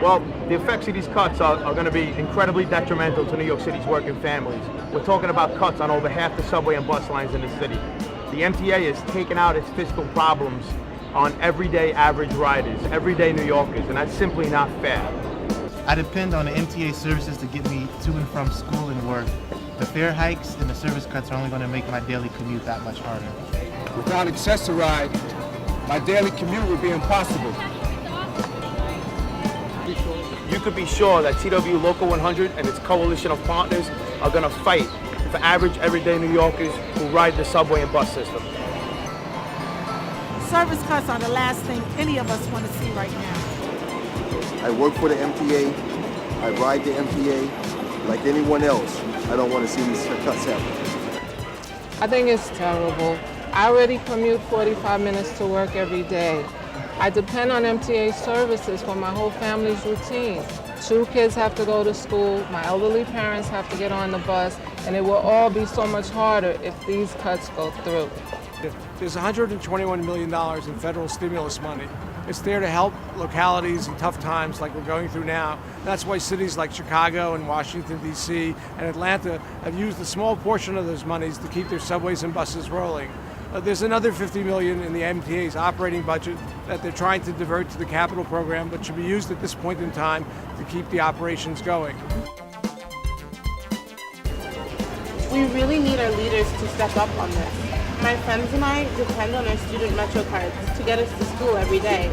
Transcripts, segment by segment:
Well, the effects of these cuts are going to be incredibly detrimental to New York City's working families. We're talking about cuts on over half the subway and bus lines in the city. The MTA has taken out its fiscal problems on everyday average riders, everyday New Yorkers, and that's simply not fair. I depend on the MTA services to get me to and from school and work. The fare hikes and the service cuts are only going to make my daily commute that much harder. Without Access-A-Ride, my daily commute would be impossible. You could be sure that TW Local 100 and its coalition of partners are going to fight for average, everyday New Yorkers who ride the subway and bus system. Service cuts are the last thing any of us want to see right now. I work for the MTA. I ride the MTA. Like anyone else, I don't want to see these cuts happen. I think it's terrible. I already commute 45 minutes to work every day. I depend on MTA services for my whole family's routine. 2 kids have to go to school, my elderly parents have to get on the bus, and it will all be so much harder if these cuts go through. There's $121 million in federal stimulus money. It's there to help localities in tough times like we're going through now. That's why cities like Chicago and Washington, D.C. and Atlanta have used a small portion of those monies to keep their subways and buses rolling. There's another $50 million in the MTA's operating budget that they're trying to divert to the capital program, but should be used at this point in time to keep the operations going. We really need our leaders to step up on this. My friends and I depend on our student MetroCards to get us to school every day.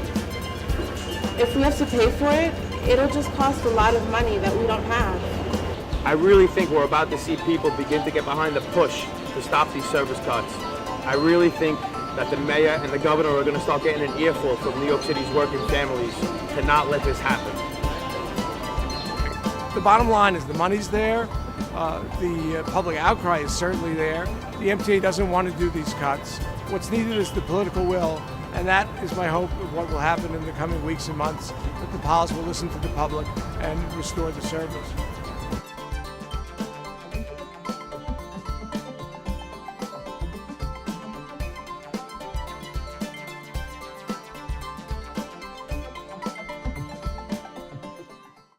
If we have to pay for it, it'll just cost a lot of money that we don't have. I really think we're about to see people begin to get behind the push to stop these service cuts. I really think that the mayor and the governor are going to start getting an earful from New York City's working families to not let this happen. The bottom line is the money's there. The public outcry is certainly there. The MTA doesn't want to do these cuts. What's needed is the political will, and that is my hope of what will happen in the coming weeks and months, that the policy will listen to the public and restore the service.